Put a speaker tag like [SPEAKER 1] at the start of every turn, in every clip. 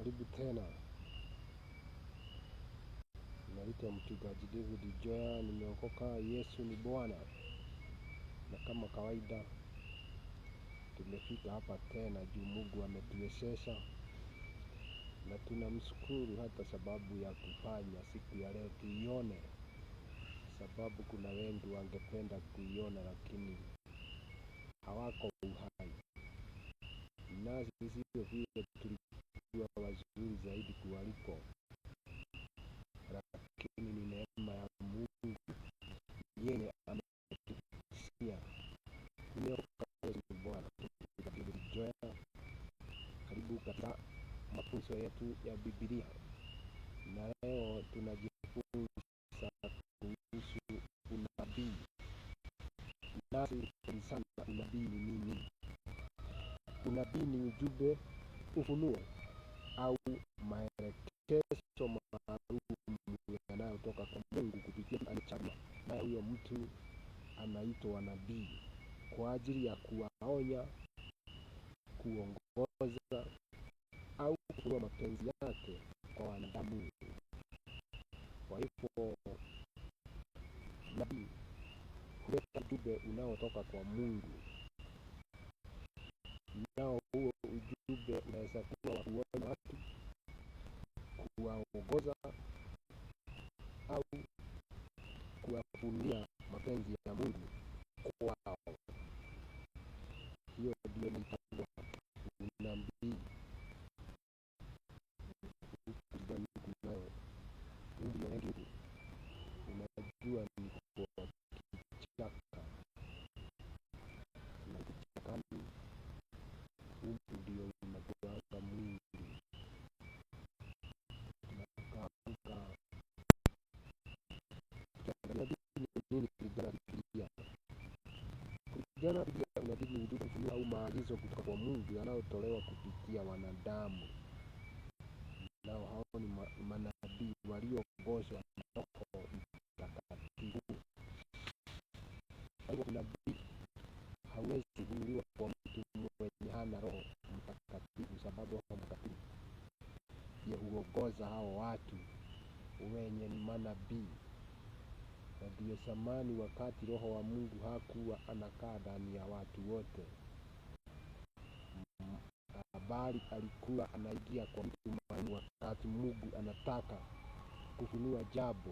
[SPEAKER 1] Karibu tena. Naitwa mchungaji David Joya, nimeokoka. Yesu ni Bwana. Na kama kawaida tumefika hapa tena juu Mungu ametuwezesha, na tunamshukuru hata sababu ya kufanya siku ya leo tuione, sababu kuna wengi wangependa kuiona lakini hawako uhai. Nasi sio vile tulikuwa wazuri zaidi kuwaliko, lakini ni neema ya Mungu yenye ametusia. Nimeokoka. Yesu ni Bwana. David Joya, karibu katika mafunzo yetu ya Biblia, na leo tunajifunza kuhusu unabii. Nasi sana unabii ni nini? Unabii ni ujumbe, ufunuo au maelekezo maalum yanayotoka kwa Mungu kupitia alichagua, na huyo mtu anaitwa nabii kwa ajili ya kuwaonya, kuongoza au kufunua mapenzi yake kwa wanadamu. Kwa hivyo nabii huleta ujumbe unaotoka kwa Mungu, nao huo ujumbe unaweza kuwa wa kuonya watu, kuwaongoza au kuwafunulia mapenzi ya Mungu kwao. Hiyo ndio inaitwa unabii. Unajua ni kwa kichaka na kichakani, huku ndio unakuanga mwingi. Tunakaanga unabii ni nini kulingana na Biblia? Kulingana na Biblia, unabii ni ujumbe, ufunuo au maagizo kutoka kwa Mungu yanayotolewa kupitia wanadamu. Nao hao ni manabii walioongozwa na Roho Mtakatifu. Kwa hivyo unabii hauwezi kufunuliwa kwa mtu mwenye hana Roho Mtakatifu, sababu Roho Mtakatifu ndiye huongoza hao watu wenye ni manabii. Na ndiyo zamani wakati Roho wa Mungu hakuwa anakaa ndani ya watu wote, bali alikuwa anaingia kwa mtu mmoja wakati Mungu anataka kufunua jambo.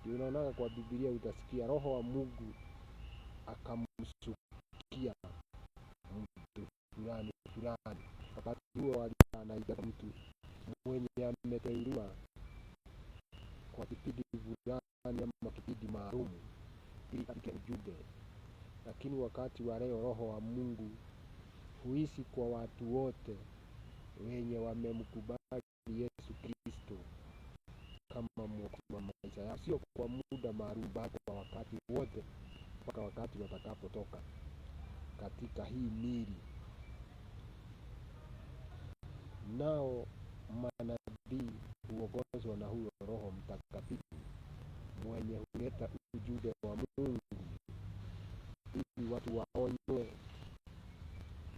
[SPEAKER 1] Ndio unaona kwa Biblia utasikia Roho wa Mungu akamsukia mtu fulani fulani. Wakati huo anaingia kwa mtu mwenye ameteuliwa kwa kipindi fulani ama kipindi maalum ili apike ujumbe. Lakini wakati wa leo Roho wa Mungu huishi kwa watu wote wenye wamemkubali Yesu Kristo kama mwokozi wa maisha yao, sio kwa muda maalum, bali kwa wakati wote mpaka wakati watakapotoka katika hii miili. Nao manabii huongozwa na huyo Roho Mtakatifu mwenye huleta ujumbe wa Mungu ili watu waonywe,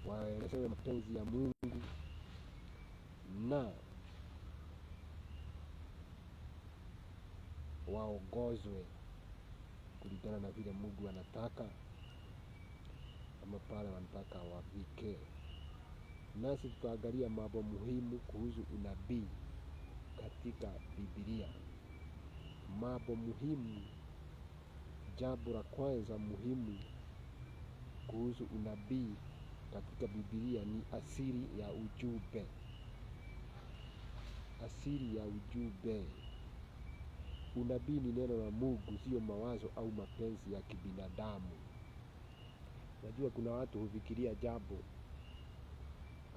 [SPEAKER 1] waelezewe mapenzi ya Mungu na waongozwe kulingana na vile Mungu anataka ama pale wanataka wafike. Nasi tutaangalia mambo muhimu kuhusu unabii katika Biblia. Mambo muhimu. Jambo la kwanza muhimu kuhusu unabii katika Biblia ni asili ya ujumbe. Asili ya ujumbe. Unabii ni neno la Mungu, sio mawazo au mapenzi ya kibinadamu. Najua kuna watu hufikiria jambo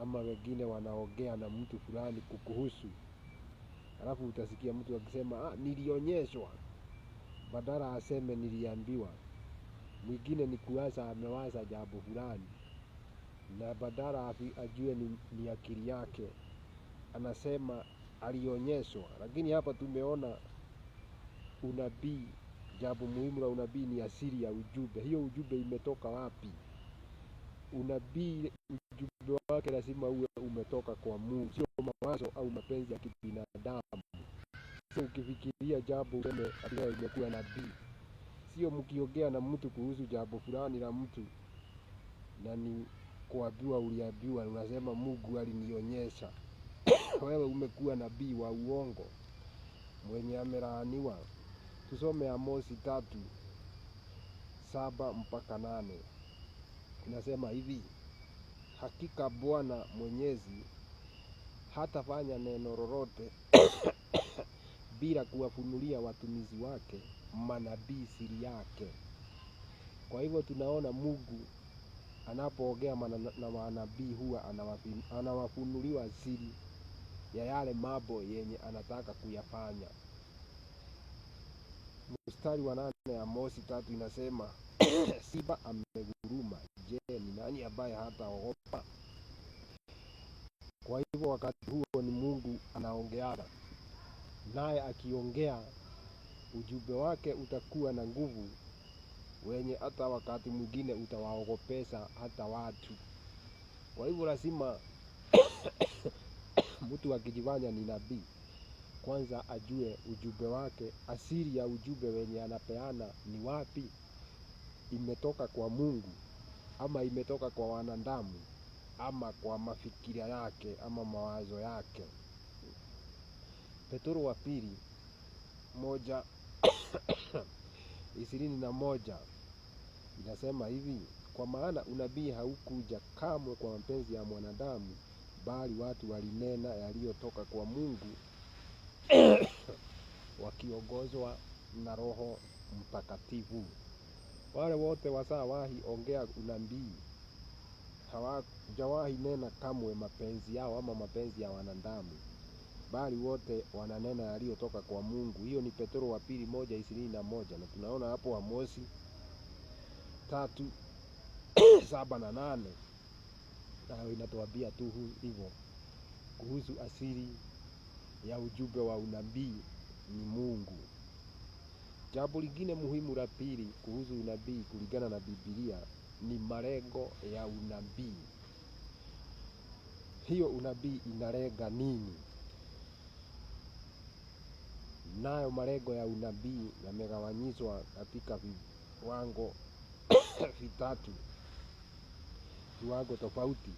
[SPEAKER 1] ama wengine wanaongea na mtu fulani kukuhusu, alafu utasikia mtu akisema nilionyeshwa, badala aseme niliambiwa. Mwingine ni kuwaza amewaza jambo fulani, na badala ajue ni akili yake, anasema alionyeshwa. Lakini hapa tumeona unabii, jambo muhimu la unabii ni asili ya ujumbe. Hiyo ujumbe imetoka wapi? Unabii ujumbe wake lazima uwe umetoka kwa Mungu, sio mawazo au mapenzi ya kibinadamu. Sio ukifikiria jambo useme ati wewe umekuwa nabii. Sio mkiongea na mtu kuhusu jambo fulani la mtu na ni kuambiwa uliambiwa unasema Mungu alinionyesha. Wewe umekuwa nabii wa uongo mwenye amelaaniwa. Tusome Amosi 3:7-8. Inasema hivi: hakika Bwana Mwenyezi hatafanya neno lolote bila kuwafunulia watumishi wake manabii siri yake. Kwa hivyo tunaona Mungu anapoongea na manabii huwa anawafunuliwa siri ya yale mambo yenye anataka kuyafanya. Mstari wa 8 ya Amosi 3 inasema simba ameguruma, je, ni nani ambaye hataogopa? Kwa hivyo wakati huo ni Mungu anaongea, naye akiongea ujumbe wake utakuwa na nguvu, wenye hata wakati mwingine utawaogopesha hata watu. Kwa hivyo lazima mtu akijifanya ni nabii kwanza ajue ujumbe wake, asili ya ujumbe wenye anapeana ni wapi, imetoka kwa Mungu ama imetoka kwa wanadamu ama kwa mafikira yake ama mawazo yake. Petro wa pili 1:21 inasema hivi: kwa maana unabii haukuja kamwe kwa mapenzi ya mwanadamu, bali watu walinena yaliyotoka kwa Mungu wakiongozwa na Roho Mtakatifu. Wale wote washawahi ongea unabii hawajawahi nena kamwe mapenzi yao ama mapenzi ya wanadamu, bali wote wananena yaliyotoka kwa Mungu. Hiyo ni Petro wa pili 1:21, na tunaona hapo Amosi 3:7-8 nayo inatuambia tu hivyo kuhusu asili ya ujumbe wa unabii ni Mungu. Jambo lingine muhimu la pili kuhusu unabii kulingana na Biblia ni malengo ya unabii. Hiyo unabii inalenga nini? Nayo malengo ya unabii yamegawanyishwa katika viwango vitatu, viwango tofauti.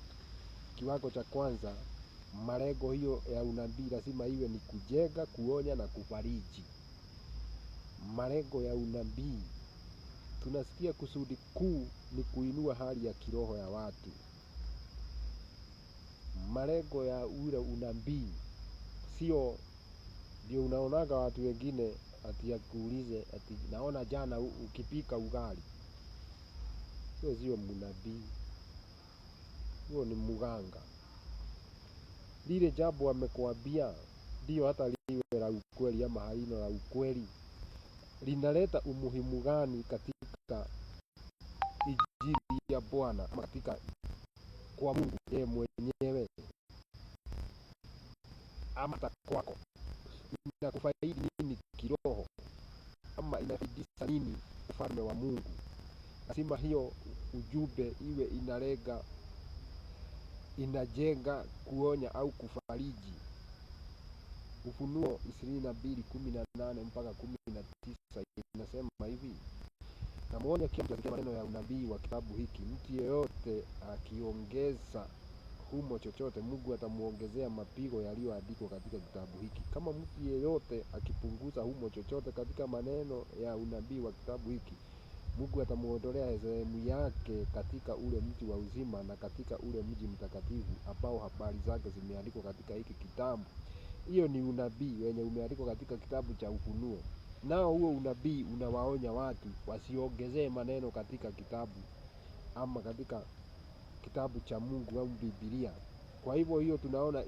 [SPEAKER 1] Kiwango cha kwanza, malengo hiyo ya unabii lazima iwe ni kujenga, kuonya na kufariji. Malengo ya unabii, tunasikia kusudi kuu ni kuinua hali ya kiroho ya watu. Malengo ya ule unabii sio ndio unaonaga watu wengine ati akuulize ati naona jana ukipika ugali. Sio mnabii, huo ni mganga. Lile jambo amekuambia ndio hata liwe la ukweli ama halina la ukweli, linaleta umuhimu gani katika injili ya Bwana ama katika kwa Mungu yeye mwenyewe ama kwako? Inakufaidi nini kiroho ama inafaidisha nini ufalme wa Mungu? Lazima hiyo ujumbe iwe inalenga, inajenga, kuonya au kufariji. Ufunuo 22:18-19 inasema hivi: namuonya kila mtu asikie maneno ya unabii wa kitabu hiki. Mtu yeyote akiongeza humo chochote, Mungu atamuongezea mapigo yaliyoandikwa katika kitabu hiki. Kama mtu yeyote akipunguza humo chochote katika maneno ya unabii wa kitabu hiki, Mungu atamuondolea sehemu yake katika ule mji wa uzima na katika ule mji mtakatifu ambao habari zake zimeandikwa katika hiki kitabu. Hiyo ni unabii wenye umeandikwa katika kitabu cha Ufunuo. Nao huo unabii unawaonya watu wasiongezee maneno katika kitabu ama katika kitabu cha Mungu au Biblia. Kwa hivyo hiyo tunaona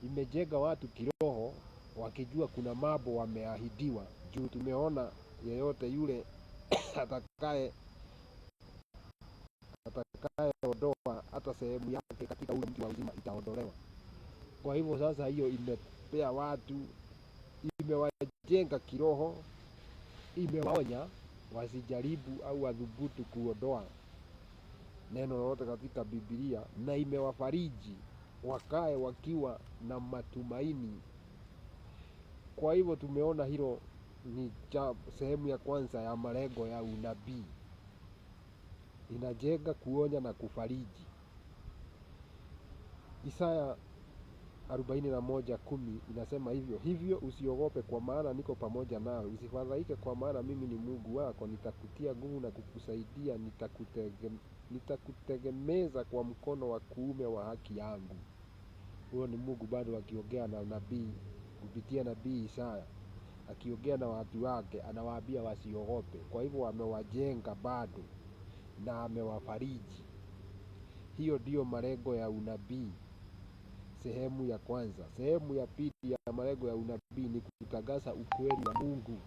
[SPEAKER 1] imejenga watu kiroho, wakijua kuna mambo wameahidiwa. Juu tumeona yeyote yule atakayeondoa hata sehemu yake katika ule mji wa uzima itaondolewa. Kwa hivyo sasa hiyo imepea watu, imewajenga kiroho, imewaonya wasijaribu au wadhubutu kuondoa neno lolote katika Biblia, na imewafariji wakae wakiwa na matumaini. Kwa hivyo tumeona hilo ni sehemu ya kwanza ya malengo ya unabii. Inajenga, kuonya na kufariji. Isaya 41:10 inasema hivyo usiogope, kwa maana niko pamoja nawe, usifadhaike, kwa maana mimi ni Mungu wako, nitakutia nguvu na kukusaidia, nitakutegemeza kwa mkono wa kuume wa haki yangu. Huyo ni Mungu bado akiongea na nabii kupitia nabii Isaya, akiongea na watu wake, anawaambia wasiogope. Kwa hivyo amewajenga bado na amewafariji. Hiyo ndio malengo ya unabii, sehemu ya kwanza. Sehemu ya pili ya malengo ya unabii ni kutangaza ukweli wa Mungu,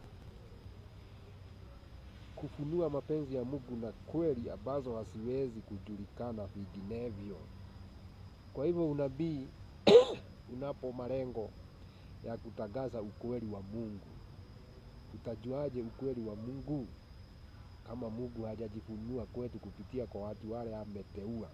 [SPEAKER 1] kufunua mapenzi ya Mungu na kweli ambazo hasiwezi kujulikana vinginevyo. Kwa hivyo unabii unapo malengo ya kutangaza ukweli wa Mungu. Utajuaje ukweli wa Mungu kama Mungu hajajifunua kwetu kupitia kwa watu wale ameteua?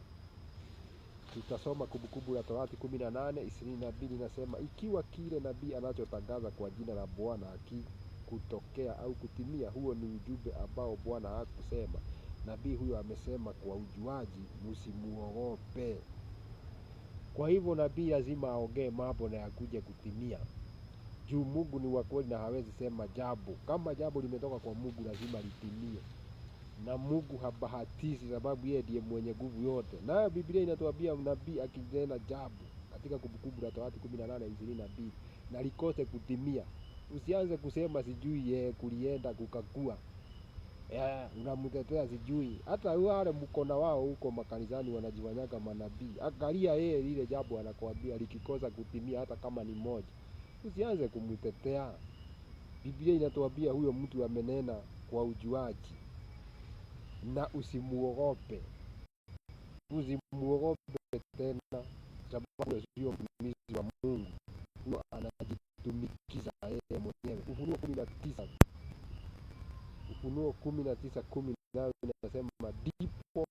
[SPEAKER 1] Tutasoma Kumbukumbu la Torati 18:22 inasema, ikiwa kile nabii anachotangaza kwa jina la Bwana hakikutokea au kutimia, huo ni ujumbe ambao Bwana hakusema. Nabii huyo amesema kwa ujuaji, msimuogope. Kwa hivyo nabii lazima aongee mambo na yakuje kutimia. Juu Mungu ni wa kweli na hawezi sema jambo. Kama jambo limetoka kwa Mungu lazima litimie. Na Mungu habahatishi, sababu yeye ndiye mwenye nguvu yote. Na Biblia inatuambia nabii akinena jambo katika Kumbukumbu la Torati 18:22 na likose kutimia, usianze kusema sijui yeye kulienda kukakua. Unamtetea sijui. Hata wale mkona wao huko makanisani wanajifanyaga manabii. Angalia yeye lile jambo anakuambia likikosa kutimia, hata kama ni moja, usianze kumtetea. Biblia inatuambia huyo mtu amenena kwa ujuaji na usimuogope. Usimuogope tena, sababu sio mtumishi wa Mungu. Huyo anajitumikiza yeye mwenyewe. Ufunuo 19:10 nayo inasema, ndipo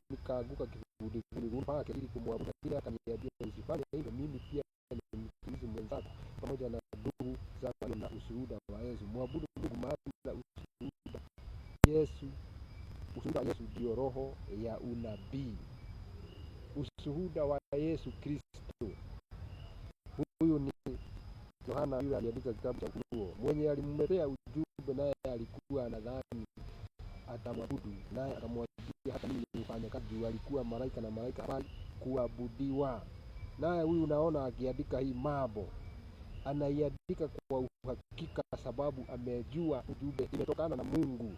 [SPEAKER 1] nikaanguka kifudifudi pake ili kumwabudu, kila akaniambia, usifanye hivyo, mimi pia ni mtumishi mwenzako pamoja na ndugu zako na ushuhuda wa Yesu. Mwabudu Mungu, maana ushuhuda Yesu ndio roho ya unabii. Ushuhuda wa Yesu Kristo. Huyu ni Yohana yule aliandika kitabu cha Ufunuo, mwenye alimletea ujumbe, naye alikuwa anadhani atamwabudu, naye akamwambia, hata mimi nifanye kazi. Alikuwa malaika na malaika hafai kuabudiwa. Naye huyu unaona akiandika hii mambo, anaiandika kwa uhakika, sababu amejua ujumbe imetokana na Mungu,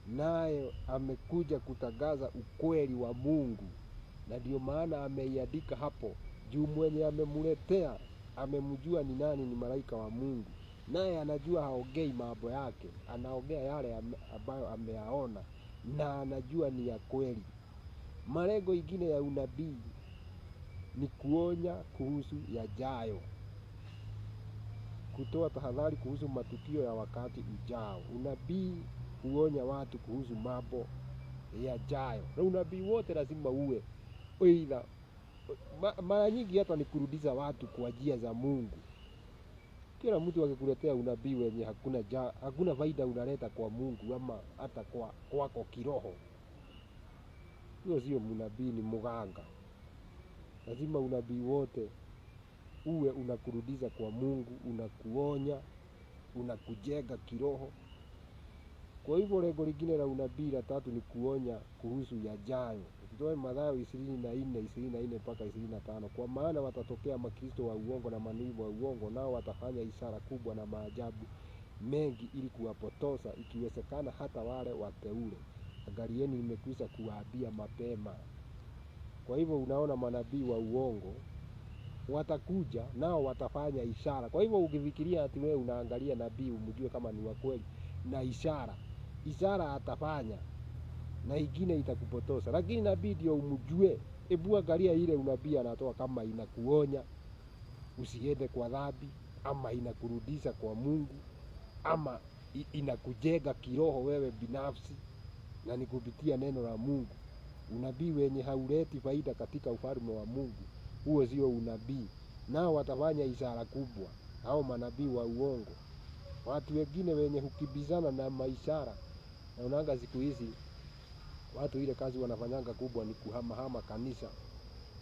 [SPEAKER 1] naye amekuja kutangaza ukweli wa Mungu. Na ndio maana ameiandika hapo, juu mwenye amemletea amemjua ni nani, ni malaika wa Mungu. Naye anajua haongei mambo yake, anaongea yale ambayo ameyaona na anajua ni ya kweli. Malengo ingine ya unabii ni kuonya kuhusu yajayo, kutoa tahadhari kuhusu matukio ya wakati ujao. Unabii huonya watu kuhusu mambo yajayo, na unabii wote lazima uwe aidha, mara nyingi hata ni kurudisha watu kwa njia za Mungu. Kila mtu akikuletea unabii wenye hakuna faida unaleta kwa Mungu ama hata kwako kiroho, huyo sio unabii, ni mganga. Lazima unabii wote uwe unakurudisha kwa Mungu, unakuonya, unakujenga kiroho. Kwa hivyo lengo lingine la unabii la tatu ni kuonya kuhusu yajayo. Ukitoa Mathayo 24:24 mpaka 25, kwa maana watatokea makristo wa uongo na manabii wa uongo, nao watafanya ishara kubwa na maajabu mengi ili kuwapotosha, ikiwezekana hata wale wateule. Angalieni, nimekwisha kuwaambia mapema. Kwa hivyo unaona manabii wa uongo watakuja, nao watafanya ishara. Kwa hivyo ukifikiria ati wewe unaangalia nabii umjue kama ni wa kweli, na ishara atafanya na ingine itakupotosha, lakini nabii ndio umjue. Hebu angalia ile unabii anatoa, kama inakuonya usiende kwa dhambi, ama inakurudisha kwa Mungu, ama inakujenga kiroho wewe binafsi, na ni kupitia neno la Mungu. Unabii wenye hauleti faida katika ufalme wa Mungu huo sio unabii. Nao watafanya ishara kubwa, hao manabii wa uongo. Watu wengine wenye hukibizana na maishara, naonanga siku hizi watu ile kazi wanafanyanga kubwa ni kuhamahama kanisa,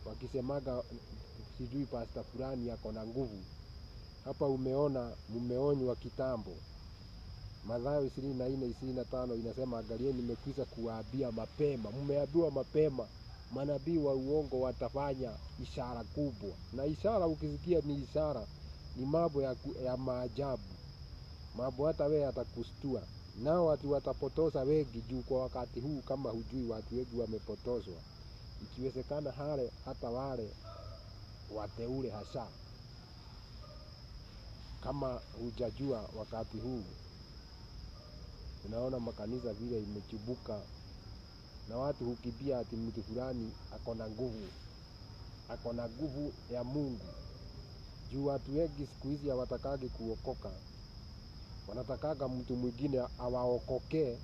[SPEAKER 1] wakisemaga sijui pastor fulani yako na nguvu. Hapa mumeonywa kitambo. Mathayo 24:25 inasema, angalieni nimekwisha kuwaambia mapema. Mmeambiwa mapema, manabii wa uongo watafanya ishara kubwa. Na ishara ukisikia ni ishara, ni mambo ya maajabu, mambo hata wewe atakustua. Nao watu watapotoza wengi juu kwa wakati huu. Kama hujui, watu wengi wamepotozwa, ikiwezekana hata wale wateule hasa. Kama hujajua, wakati huu unaona makanisa vile imechubuka, na watu hukibia ati mtu fulani ako na nguvu ya Mungu. Juu watu wengi siku hizi hawatakagi kuokoka, wanatakaga mtu mwingine awaokoke,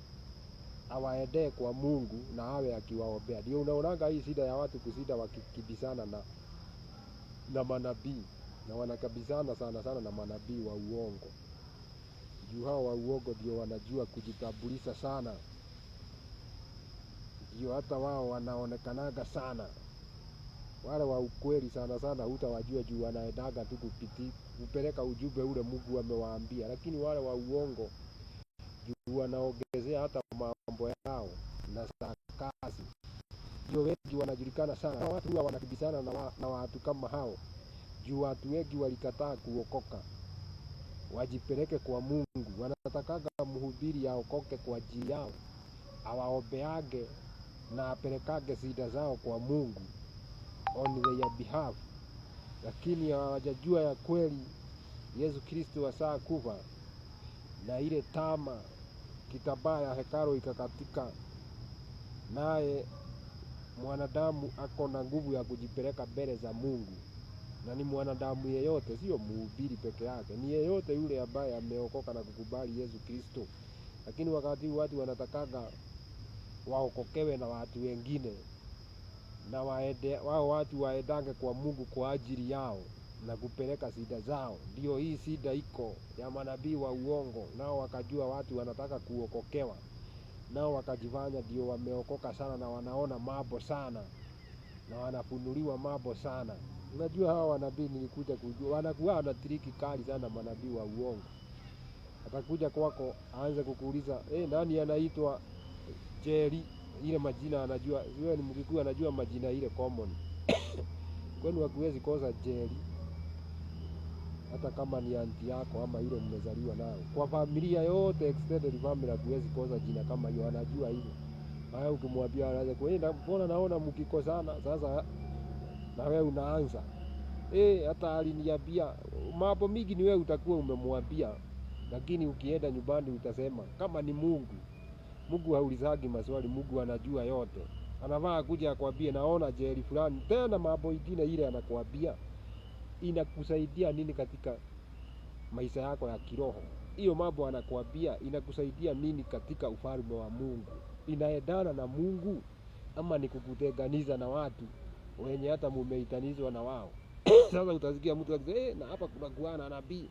[SPEAKER 1] awaendee kwa Mungu na awe akiwaombea. Ndio unaonanga hii shida ya watu kusida wakikibisana na manabii, na wanakabizana sana na manabii wa uongo. Juu hao wa uongo ndio wanajua kujitambulisha sana, ndio hata wao wanaonekanaga sana. Wale wa ukweli sana hutawajua juu wanaendaga tu kupeleka ujumbe ule Mungu amewaambia. Lakini wale wa uongo juu wanaongezea hata mambo yao na sarkasi, ndio wengi wanajulikana sana. Watu huwa wanakibisana na watu kama hao juu watu wengi walikataa kuokoka wajipeleke kwa Mungu. Wanatakaga mhubiri aokoke kwa ajili yao, awaombeage na apelekage shida zao kwa Mungu on their behalf. Lakini hawajajua ya kweli Yesu Kristo wasaa kufa, na ile tama kitambaa ya hekalu ikakatika, naye mwanadamu ako na nguvu ya kujipeleka mbele za Mungu. Na ni mwanadamu yeyote, sio mhubiri peke yake, ni yeyote yule ambaye ameokoka na kukubali Yesu Kristo. Lakini wakati watu wanatakaga waokokewe na watu wengine, na wao watu waendange kwa Mungu kwa ajili yao na kupeleka shida zao. Ndio hii shida iko ya manabii wa uongo. Nao wakajua watu wanataka kuokokewa, nao wakajifanya ndio wameokoka sana, na wanaona mambo sana, na wanafunuliwa mambo sana. Unajua hawa manabii nilikuja kujua wanakuwa na triki kali sana, manabii wa uongo. Atakuja kwako aanze kukuuliza, nani anaitwa Jerry? Ile majina anajua, wewe ni Mkikuyu, anajua majina ile common. Kwani hakuwezi kosa Jerry hata kama ni aunti yako ama ile mmezaliwa nayo? Kwa familia yote, extended family, hakuwezi kosa jina kama hiyo, anajua hilo. Haya, ukimwambia anaanza kwenda, mbona naona mkikosana? Sasa na wewe unaanza hata aliniambia mambo mingi, ni wewe utakuwa umemwambia, lakini ukienda nyumbani utasema kama ni Mungu. Mungu haulizagi maswali, Mungu anajua yote. Anavaa kuja akwambie naona Jerry fulani. Tena mambo ingine ile anakuambia inakusaidia nini katika maisha yako ya kiroho? Hiyo mambo anakuambia inakusaidia nini katika ufalme wa Mungu? Inaendana na Mungu ama ni kukutenganisha na watu wenye hata mumeitanizwa na wao? Sasa utasikia mtu akisema na hapa kuna kuana nabii,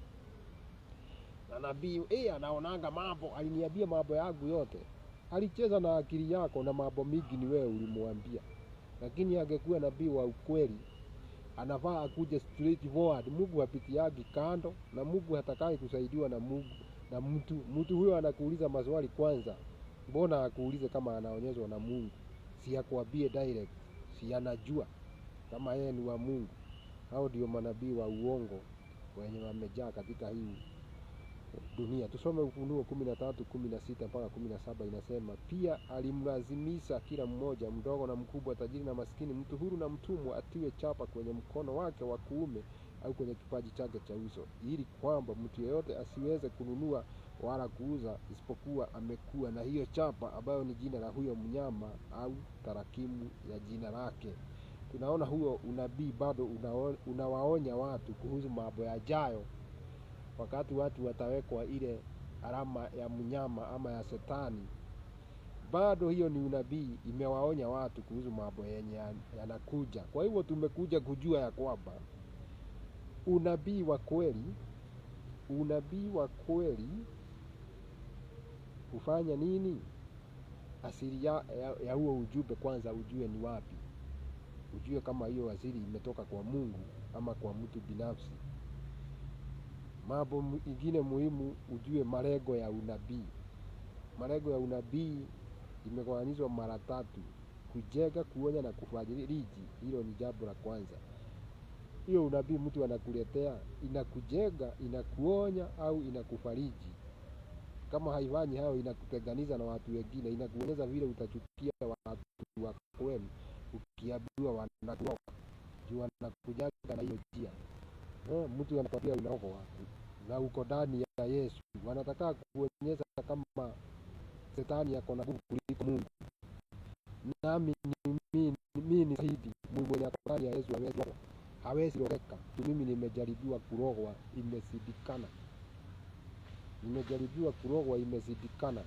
[SPEAKER 1] na nabii anaonanga mambo, aliniambia mambo yangu yote. Alicheza na akili yako, na mambo mingi ni wewe ulimwambia. Lakini angekuwa nabii wa ukweli, anafaa akuje straight forward. Mungu hapitiagi kando, na Mungu hatakai kusaidiwa na Mungu na mtu huyo anakuuliza maswali kwanza. Mbona akuulize kama anaonyeshwa na Mungu? Si akwambie direct, si anajua kama yeye ni wa Mungu. Hao ndio manabii wa uongo wenye wamejaa katika hii dunia. Tusome Ufunuo 13:16 mpaka 17. Inasema, pia alimlazimisha kila mmoja, mdogo na mkubwa, tajiri na maskini, mtu huru na mtumwa, atiwe chapa kwenye mkono wake wa kuume au kwenye kipaji chake cha uso, ili kwamba mtu yeyote asiweze kununua wala kuuza isipokuwa amekuwa na hiyo chapa, ambayo ni jina la huyo mnyama au tarakimu ya jina lake. Tunaona huo unabii bado unawaonya watu kuhusu mambo yajayo, wakati watu watawekwa ile alama ya mnyama ama ya Shetani, bado hiyo ni unabii, imewaonya watu kuhusu mambo yenye yanakuja. Kwa hivyo tumekuja kujua ya kwamba unabii wa kweli hufanya nini? Asili ya huo ujumbe kwanza ujue ni wapi. Ujue kama hiyo asili imetoka kwa Mungu ama kwa mtu binafsi. Mambo ingine muhimu, ujue malengo ya unabii. Malengo ya unabii imegawanyishwa mara 3: kujenga, kuonya na kufariji. Hilo ni jambo la kwanza. Hiyo unabii mtu anakuletea inakujenga, inakuonya au inakufariji. Kama haifanyi hayo, inakutenganisha na watu wengine, inakuonyesha vile utachukia watu wa kweli ukiambiwa wanakuoga juu wanakujaga na hiyo njia. Mtu anakwambia unaokoa na uko ndani ya Yesu, wanataka kuonyesha kama Shetani yako na nguvu kuliko Mungu. Nami ni shahidi, mwenye ako ndani ya Yesu hawezi rogeka. Mimi nimejaribiwa kurogwa, imezidikana.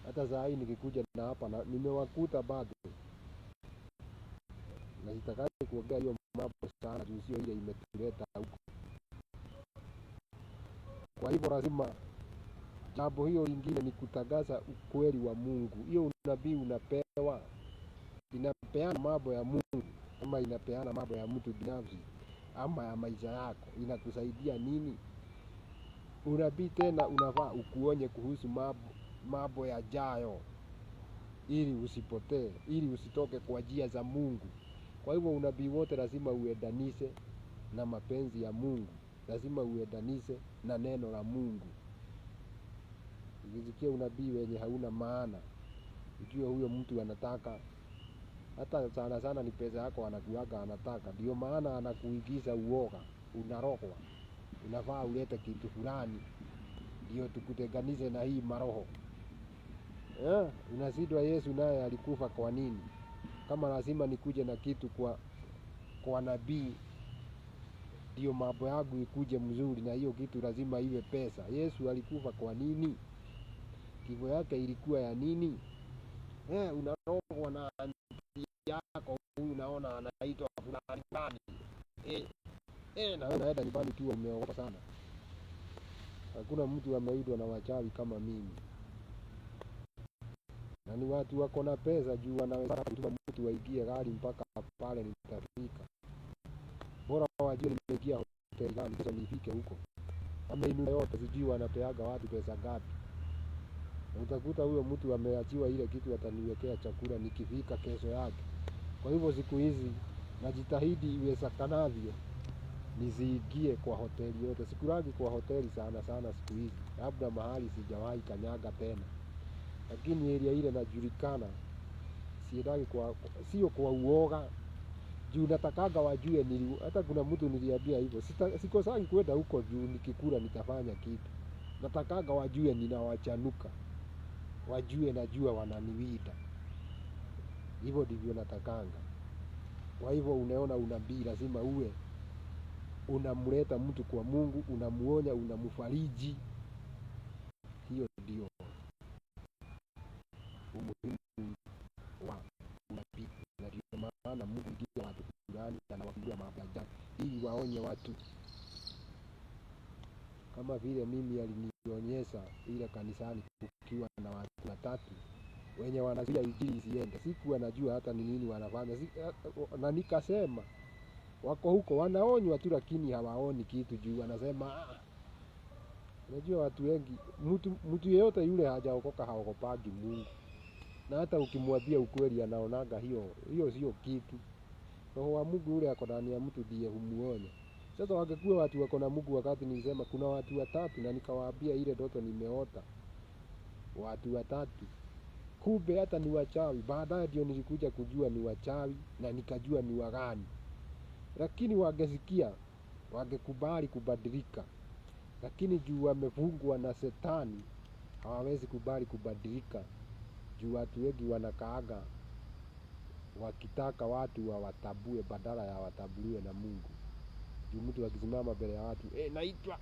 [SPEAKER 1] Hata saa hii nikikuja na hapa na nimewakuta bado. Na sitakaje kuongea hiyo mambo sana juu sio ile imetuleta huko. Kwa hivyo lazima jambo hiyo lingine ni kutangaza ukweli wa Mungu. Hiyo unabii unapewa, inapeana mambo ya Mungu ama inapeana mambo ya mtu binafsi ama ya maisha yako. Inakusaidia nini? Unabii tena unafaa ukuonye kuhusu mambo yajayo, ili usipotee, ili usitoke kwa njia za Mungu. Kwa hivyo unabii wote lazima uendanishe na mapenzi ya Mungu, lazima uendanishe na neno la Mungu. Ukisikia unabii wenye hauna maana, ujue huyo mtu anataka, hata sana ni pesa yako anakuaga anataka. Ndio maana anakuigiza uoga, unarogwa. Unafaa ulete kitu fulani ndio tukutenganishe na hii maroho. Unashindwa Yesu naye alikufa kwa nini? Kama lazima nikuje na kitu kwa nabii ndio mambo yangu ikuje mzuri, na hiyo kitu lazima iwe pesa. Yesu alikufa kwa nini? Kifo yake ilikuwa ya nini? Unarogwa na yako, unaona anaitwa fulani. Na unaenda nyumbani tu umeogopa sana. Hakuna mtu ameidwa na wachawi kama mimi. Na ni watu wako na pesa juu wanaweza kutuma mtu waingie gari mpaka pale nitafika. Bora wajue nimeingia hoteli gani kisha nifike huko. Ameinua yote, sijui wanapeaga watu pesa ngapi. Na utakuta huyo mtu ameachiwa ile kitu ataniwekea chakula nikifika kesho yake. Kwa hivyo siku hizi najitahidi iwezekanavyo nisiingie kwa hoteli yote. Sikulagi kwa hoteli sana siku hizi. Labda mahali sijawahi kanyaga tena. Lakini area ile najulikana, sio kwa uoga. Juu natakaga wajue hata kuna mtu niliambia hivyo. Sikosagi kwenda huko juu nikikula nitafanya kitu. Natakaga wajue ninawachanuka. Wajue najua wananiwinda. Hivyo ndivyo natakanga. Kwa hivyo unaona unabii lazima uwe unamleta mtu kwa Mungu, unamuonya, unamfariji. Hiyo ndio umuhimu wa unabii. Na ndio maana Mungu ndiye watu fulani anawaambia mambo yajayo ili waonye watu. Kama vile mimi alinionyesha ile kanisani kukiwa na watu 3 wenye wanazuia injili isiende. Sikuwa najua hata ni nini wanafanya. Na nikasema wako huko wanaonywa tu lakini hawaoni kitu juu wanasema unajua watu wengi, mtu yeyote yule hajaokoka haogopagi Mungu. Na hata ukimwambia ukweli anaonaga hiyo sio kitu. Roho wa Mungu yule ako ndani ya mtu ndiye humuonya. Sasa wangekuwa watu wako na Mungu wakati nilisema kuna watu 3 na nikawaambia ile ndoto nimeota watu 3. Kumbe hata ni wachawi. Baadaye ndio nilikuja kujua ni wachawi na nikajua ni wagani. Lakini wangesikia, wangekubali kubadilika. Lakini juu wamefungwa na Shetani, hawawezi kubali kubadilika. Juu watu wengi wanakaaga wakitaka watu wawatambue badala ya watambuliwe na Mungu. Juu mtu akisimama mbele ya watu,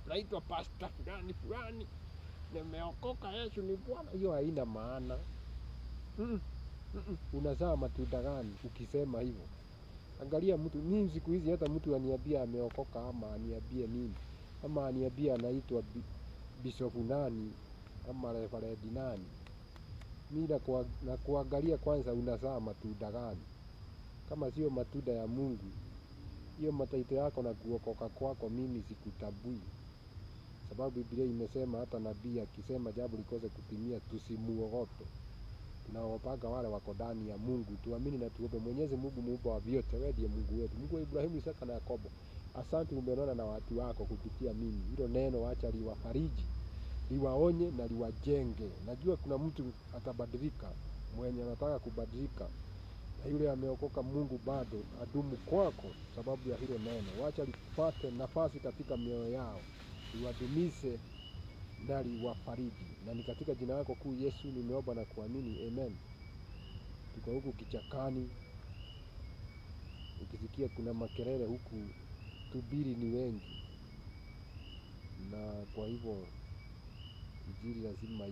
[SPEAKER 1] naitwa pastor fulani, nimeokoka, Yesu ni Bwana. Hiyo haina maana. Unazaa matunda gani ukisema hivyo? Angalia mtu, mimi siku hizi hata mtu aniambia ameokoka ama aniambie nini, ama aniambie anaitwa Bishop nani ama Reverend nani, mimi na kuangalia kwanza unazaa matunda gani. Kama sio matunda ya Mungu, hiyo mataito yako na kuokoka kwako mimi sikutabui. Sababu Biblia imesema hata nabii akisema jambo likose kutimia tusimuogope. Tunaogopaga wale wako ndani ya Mungu. Tuamini na tuombe. Mwenyezi Mungu muumba wa vyote, wewe ndiye Mungu wetu. Mungu wa Ibrahimu, Isaka na Yakobo. Asante umenena na watu wako kupitia mimi. Hilo neno acha liwafariji, liwaonye na liwajenge. Najua kuna mtu atabadilika, mwenye anataka kubadilika. Na yule ameokoka, Mungu bado adumu kwako sababu ya hilo neno. Wacha lipate nafasi katika mioyo yao, liwadumishe na liwafariji. Na ni katika jina lako kuu Yesu nimeomba na kuamini, amen. Tuko huku kichakani, ukisikia kuna makelele huku, tubiri ni wengi, na kwa hivyo injili lazima